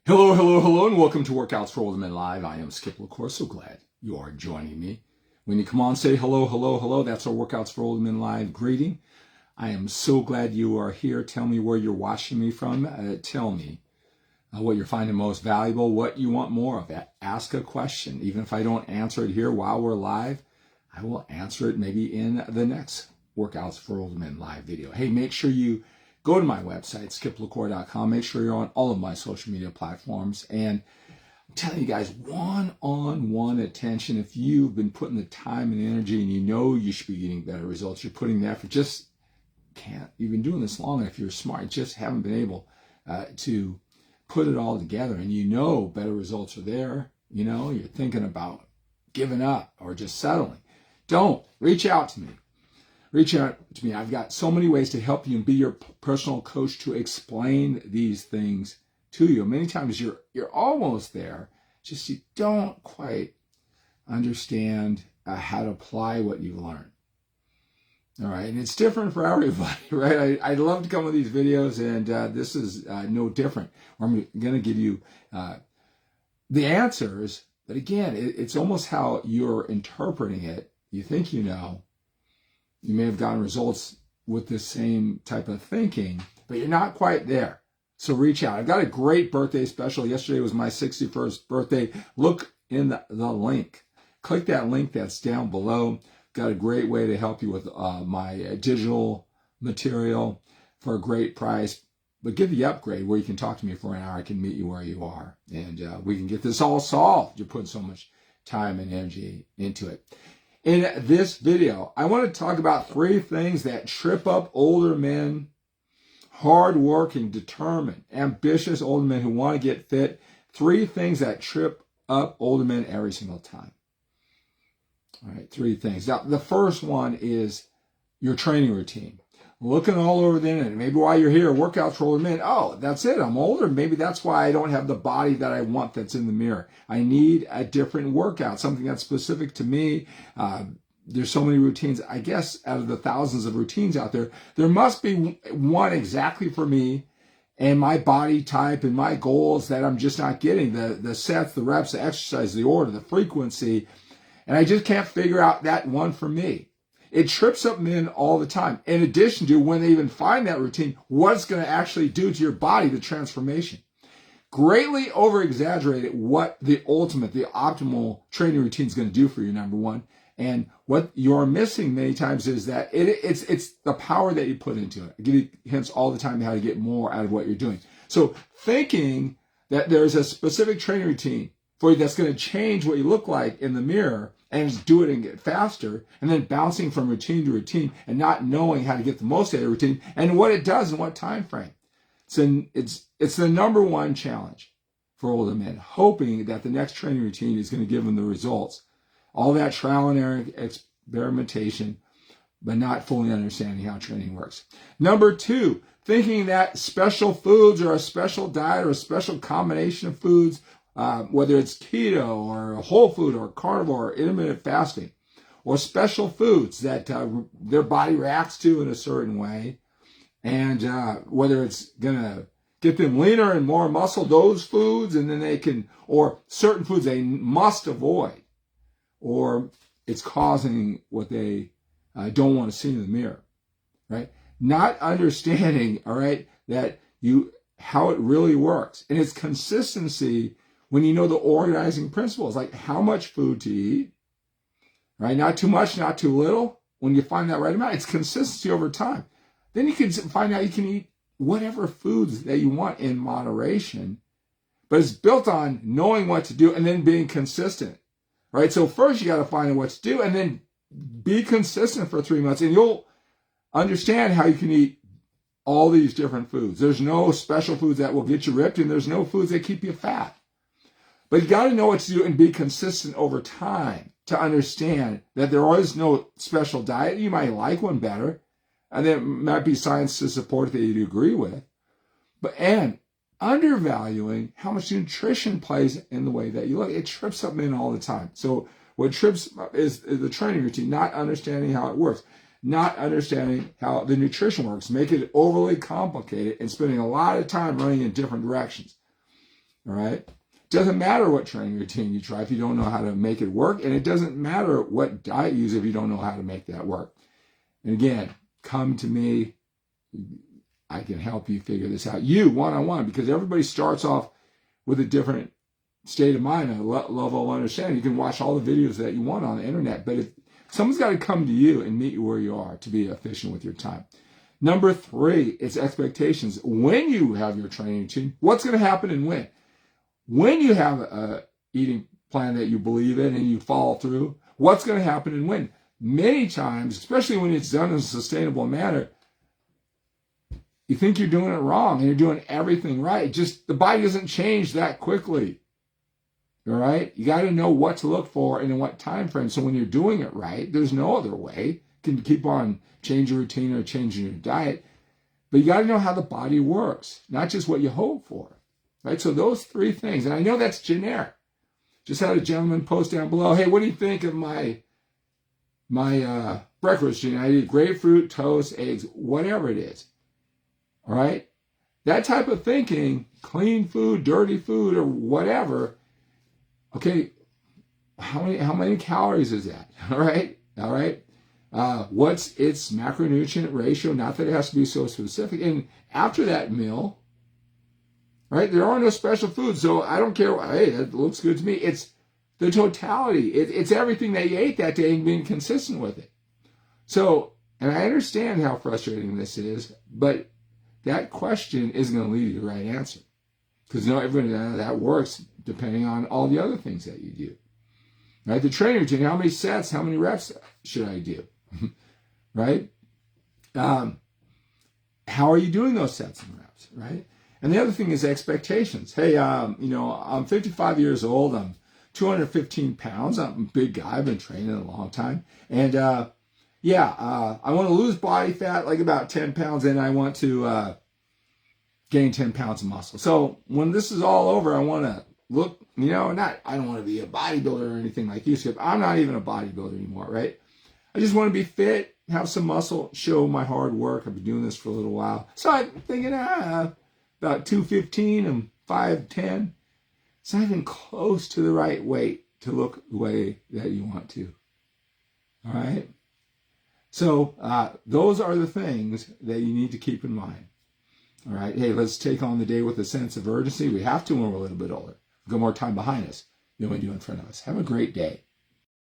Hello, hello, hello, and welcome to Workouts for Older Men Live. I am 𝗕𝗶𝗿𝘀. So glad you are joining me. When you come on, say hello, hello, hello. That's our Workouts for Older Men Live greeting. I am so glad you are here. Tell me where you're watching me from. Tell me what you're finding most valuable, what you want more of. Ask a question. Even if I don't answer it here while we're live, I will answer it maybe in the next Workouts for Older Men Live video. Hey, make sure you go to my website, 𝗕𝗶𝗿𝘀.com. Make sure you're on all of my social media platforms. And I'm telling you guys, one-on-one attention. If you've been putting the time and energy and you know you should be getting better results, you're putting the effort, just can't. You've been doing this long enough, you're smart, you just haven't been able to put it all together. And you know better results are there. You know, you're thinking about giving up or just settling. Don't. Reach out to me. Reach out to me. I've got so many ways to help you and be your personal coach to explain these things to you. Many times you're almost there, just you don't quite understand how to apply what you've learned. All right, and it's different for everybody, right? I love to come with these videos, and this is no different. I'm going to give you the answers, but again, it's almost how you're interpreting it. You think you know. You may have gotten results with the same type of thinking, but you're not quite there. So reach out. I've got a great birthday special. Yesterday was my 61st birthday. Look in the link. Click that link that's down below. Got a great way to help you with my digital material for a great price. But get the upgrade where you can talk to me for an hour. I can meet you where you are. And we can get this all solved. You're putting so much time and energy into it. In this video, I want to talk about 3 things that trip up older men, hard-working, determined, ambitious older men who want to get fit. 3 things that trip up older men every single time. All right, 3 things. Now, the first one is your training routine. Looking all over the internet, maybe while you're here, workouts for older men. Oh, that's it. I'm older. Maybe that's why I don't have the body that I want that's in the mirror. I need a different workout, something that's specific to me. There's so many routines. I guess out of the thousands of routines out there, there must be one exactly for me and my body type and my goals that I'm just not getting. The sets, the reps, the exercise, the order, the frequency. And I just can't figure out that one for me. It trips up men all the time. In addition to when they even find that routine, what it's going to actually do to your body, the transformation. Greatly over-exaggerated what the ultimate, the optimal training routine is going to do for you, number one. And what you're missing many times is that it's the power that you put into it. I give you hints all the time how to get more out of what you're doing. So thinking that there's a specific training routine for you that's going to change what you look like in the mirror and just do it and get faster, and then bouncing from routine to routine and not knowing how to get the most out of the routine and what it does in what time frame. It's the number one challenge for older men, hoping that the next training routine is going to give them the results. All that trial and error experimentation, but not fully understanding how training works. Number 2, thinking that special foods or a special diet or a special combination of foods, whether it's keto or whole food or carnivore or intermittent fasting, or special foods that their body reacts to in a certain way, and whether it's going to get them leaner and more muscle, those foods, and then they can, or certain foods they must avoid, or it's causing what they don't want to see in the mirror, right? Not understanding, all right, that how it really works. And it's consistency when you know the organizing principles, like how much food to eat, right? Not too much, not too little. When you find that right amount, it's consistency over time. Then you can find out you can eat whatever foods that you want in moderation, but it's built on knowing what to do and then being consistent, right? So first you got to find out what to do and then be consistent for 3 months, and you'll understand how you can eat all these different foods. There's no special foods that will get you ripped, and there's no foods that keep you fat. But you got to know what to do and be consistent over time to understand that there is no special diet. You might like one better, and there might be science to support that you agree with. And undervaluing how much nutrition plays in the way that you look. It trips up men all the time. So what trips up is the training routine, not understanding how it works, not understanding how the nutrition works, make it overly complicated and spending a lot of time running in different directions. All right? Doesn't matter what training routine you try if you don't know how to make it work, and it doesn't matter what diet you use if you don't know how to make that work. And again, come to me. I can help you figure this out. You, one-on-one, because everybody starts off with a different state of mind and a level of understanding. You can watch all the videos that you want on the internet, but if someone's got to come to you and meet you where you are to be efficient with your time. Number 3, it's expectations. When you have your training routine, what's going to happen and when? When you have a eating plan that you believe in and you follow through, what's going to happen and when? Many times, especially when it's done in a sustainable manner, you think you're doing it wrong and you're doing everything right. Just the body doesn't change that quickly. All right? You got to know what to look for and in what time frame. So when you're doing it right, there's no other way. You can keep on changing your routine or changing your diet. But you got to know how the body works, not just what you hope for. Right? So those 3 things. And I know that's generic. Just had a gentleman post down below, hey, what do you think of my breakfast routine? I eat grapefruit, toast, eggs, whatever it is. All right? That type of thinking, clean food, dirty food, or whatever, okay, how many calories is that? All right? What's its macronutrient ratio? Not that it has to be so specific. And after that meal, right, there are no special foods, so I don't care. Hey, that looks good to me. It's the totality. It's everything that you ate that day and being consistent with it. So, and I understand how frustrating this is, but that question isn't going to lead you to the right answer. Because everybody that works depending on all the other things that you do. Right? The training routine, how many sets, how many reps should I do? Right? How are you doing those sets and reps? Right? And the other thing is expectations. Hey, I'm 55 years old. I'm 215 pounds. I'm a big guy. I've been training a long time. And I want to lose body fat, like about 10 pounds, and I want to gain 10 pounds of muscle. So when this is all over, I want to look, I don't want to be a bodybuilder or anything like you, Skip. I'm not even a bodybuilder anymore, right? I just want to be fit, have some muscle, show my hard work. I've been doing this for a little while. So I'm thinking, about 215 and 5'10". It's not even close to the right weight to look the way that you want to. All right? So those are the things that you need to keep in mind. All right? Hey, let's take on the day with a sense of urgency. We have to when we're a little bit older. We've got more time behind us than we do in front of us. Have a great day.